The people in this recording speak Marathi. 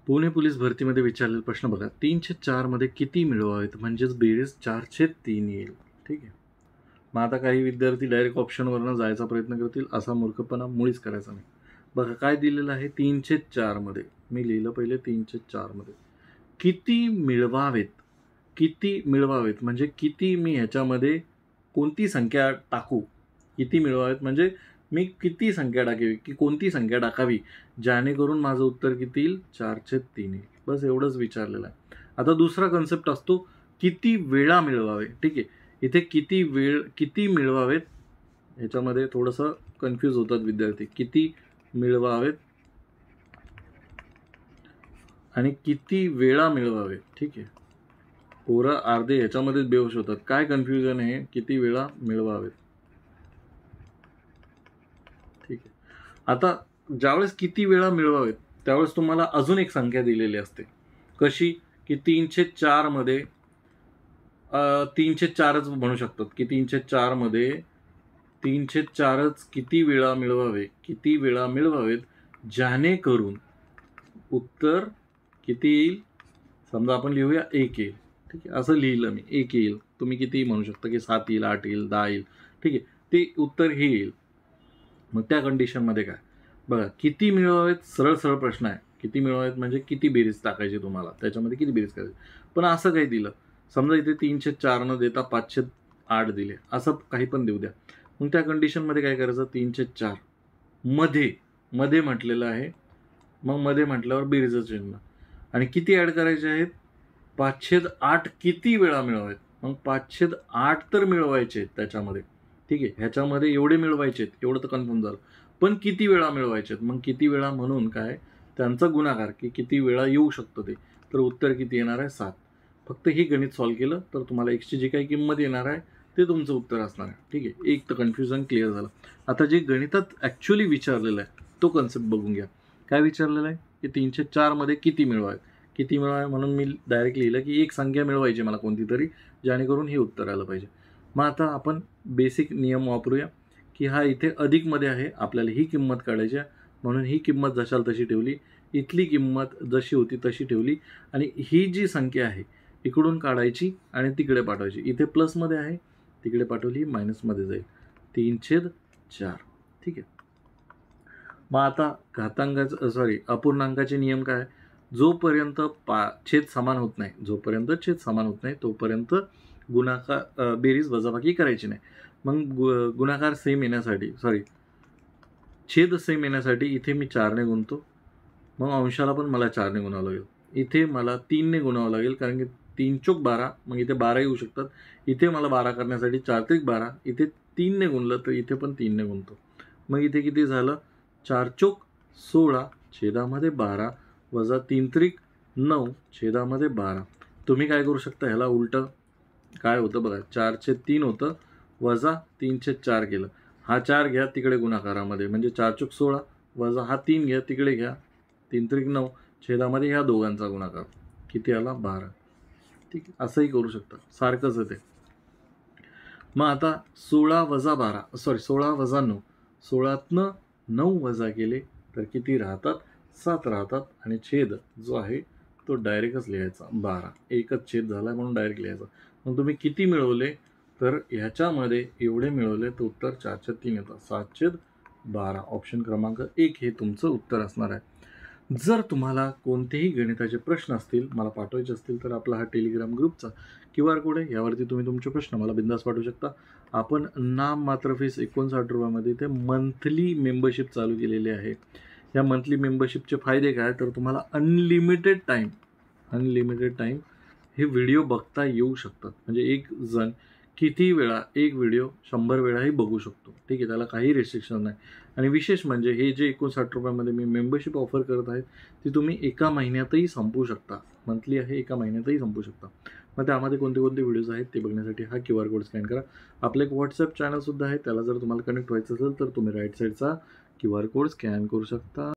पुणे पोलीस भरतीमध्ये विचारलेला प्रश्न बघा, 3/4 मध्ये किती मिळवावेत म्हणजेच बेरीज 4/3 येईल. ठीक आहे. मग आता काही विद्यार्थी डायरेक्ट ऑप्शनवरनं जायचा प्रयत्न करतील, असा मूर्खपणा मुळीच करायचा नाही. बघा काय दिलेलं आहे 3/4 मध्ये. मी लिहिलं पहिले 3/4 मध्ये किती मिळवावेत. किती मिळवावेत म्हणजे किती मी ह्याच्यामध्ये कोणती संख्या टाकू. किती मिळवावेत म्हणजे मी किती संख्या टाकावी की कोणती संख्या टाकावी जेणेकरून माझं उत्तर किती येईल 4/3 येईल. बस एवढंच विचारलेलं आहे. आता दुसरा कन्सेप्ट असतो किती वेळा मिळवावे. ठीक आहे. इथे किती मिळवावेत ह्याच्यामध्ये थोडंसं कन्फ्यूज होतात विद्यार्थी. किती मिळवावेत आणि किती वेळा मिळवावेत. ठीक आहे. पोरं अर्धे ह्याच्यामध्येच बेहोश होतात. काय कन्फ्युजन आहे किती वेळा मिळवावेत. ठीक आहे. आता ज्यावेळेस किती वेळा मिळवावेत त्यावेळेस तुम्हाला अजून एक संख्या दिलेली असते. कशी की 3/4 मध्ये 3/4च म्हणू शकतात की 3/4 मध्ये 3/4च किती वेळा मिळवावेत जेणेकरून उत्तर किती येईल. समजा आपण लिहूया 1 येईल. ठीक आहे. असं लिहिलं मी 1 येईल. तुम्ही किती म्हणू शकता की 7 येईल, 8 येईल, 10 येईल. ठीक आहे. ते उत्तर हे येईल. मग त्या कंडिशनमध्ये काय बघा किती मिळवावेत सरळ सरळ प्रश्न आहे. किती मिळवावेत म्हणजे किती बेरीज टाकायची तुम्हाला, त्याच्यामध्ये किती बेरीज करायची. पण असं काही दिलं समजा इथे 3/4 न देता 5/8 दिले, असं काही पण देऊ द्या. मग त्या कंडिशनमध्ये काय करायचं 3/4 मध्ये म्हटलेलं आहे. मग मध्ये म्हटल्यावर बेरीजचं चिन्ह आणि किती ॲड करायचे आहेत 5/8 किती वेळा मिळवावेत. मग 5/8 तर मिळवायचे आहेत त्याच्यामध्ये. ठीक आहे. ह्याच्यामध्ये एवढे मिळवायचे आहेत एवढं तर कन्फर्म झालं. पण किती वेळा मिळवायचे आहेत. मग किती वेळा म्हणून काय त्यांचा गुणाकार की किती वेळा येऊ शकतं ते. तर उत्तर किती येणार आहे 7. फक्त हे गणित सॉल्व्ह केलं तर तुम्हाला एक्सची जी काही किंमत येणार आहे ते तुमचं उत्तर असणार आहे. ठीक आहे. एक तर कन्फ्युजन क्लिअर झालं. आता जे गणितात ॲक्च्युअली विचारलेलं आहे तो कन्सेप्ट बघून घ्या. काय विचारलेलं आहे की 3/4 मध्ये किती मिळवावे. किती मिळवावे म्हणून मी डायरेक्ट लिहिलं की एक संख्या मिळवायची मला कोणती तरी जेणेकरून हे उत्तर आलं पाहिजे. मग आता आपण बेसिक नियम वापरूया की हा इथे अधिकमध्ये आहे. आपल्याला ही किंमत काढायची आहे म्हणून ही किंमत जशाल तशी ठेवली. इथली किंमत जशी होती तशी ठेवली आणि ही जी संख्या आहे इकडून काढायची आणि तिकडे पाठवायची. इथे प्लसमध्ये आहे तिकडे पाठवली मायनसमध्ये जाईल 3/4. ठीक आहे. मग आता अपूर्णांकाचे नियम काय. जोपर्यंत छेद समान होत नाही तोपर्यंत गुणाकार बेरीज वजाबाकी करायची नाही. मग गुणाकार सेम येण्यासाठी छेद सेम येण्यासाठी इथे मी 4ने गुणतो. मग अंशाला पण मला 4ने गुणावं लागेल. इथे मला 3ने गुणावं लागेल कारण की 3×4 12. मग इथे 12 येऊ शकतात. इथे मला 12 करण्यासाठी 4×3 12. इथे 3ने गुणलं तर इथे पण 3ने गुणतो. मग इथे किती झालं 4×4 16 छेदामध्ये 12 वजा 3×3 9 छेदामध्ये 12. तुम्ही काय करू शकता ह्याला उलटं काय होतं बघा 4/3 होतं वजा 3/4 केलं. हा 4 घ्या तिकडे गुणाकारामध्ये म्हणजे 4×4 16 वजा हा 3 घ्या तिकडे घ्या 3×3 9 छेदामध्ये ह्या दोघांचा गुणाकार किती आला 12. ठीक आहे. असंही करू शकता सारखंच आहे ते. मग आता 16 वजा 9 16तनं 9 वजा केले तर किती राहतात 7 राहतात आणि छेद जो आहे तो डायरेक्टच लिहायचा 12. एकच छेद झाला म्हणून डायरेक्ट लिहायचा. मग तुम्ही किती मिळवले तर ह्याच्यामध्ये एवढे मिळवले तर उत्तर 4/3 येतं. 7/12 ऑप्शन क्रमांक 1 हे तुमचं उत्तर असणार आहे. जर तुम्हाला कोणतेही गणिताचे प्रश्न असतील मला पाठवायचे असतील तर आपला हा टेलिग्राम ग्रुपचा QR कोड आहे. यावरती तुम्ही तुमचे प्रश्न मला बिंदास पाठवू शकता. आपण नाम मात्र फीस 59 रुपयामध्ये इथे मंथली मेंबरशिप चालू केलेली आहे. या मंथली मेंबरशिपचे फायदे काय तर तुम्हाला अनलिमिटेड टाईम हे व्हिडिओ बघता येऊ शकतात. म्हणजे एक जण किती वेळा एक व्हिडिओ 100 वेळाही बघू शकतो. ठीक आहे. त्याला काही रिस्ट्रिक्शन नाही. आणि विशेष म्हणजे हे जे 59 रुपयामध्ये मी मेंबरशिप ऑफर करत आहे ती तुम्ही एका महिन्यातही संपवू शकता. मंथली आहे एका महिन्यातही संपवू शकता. मग त्यामध्ये कोणते व्हिडिओज आहेत ते बघण्यासाठी हा QR कोड स्कॅन करा. आपलं एक WhatsApp चॅनलसुद्धा आहे. त्याला जर तुम्हाला कनेक्ट व्हायचं असेल तर तुम्ही राईट साईडचा QR कोड स्कॅन करू शकता.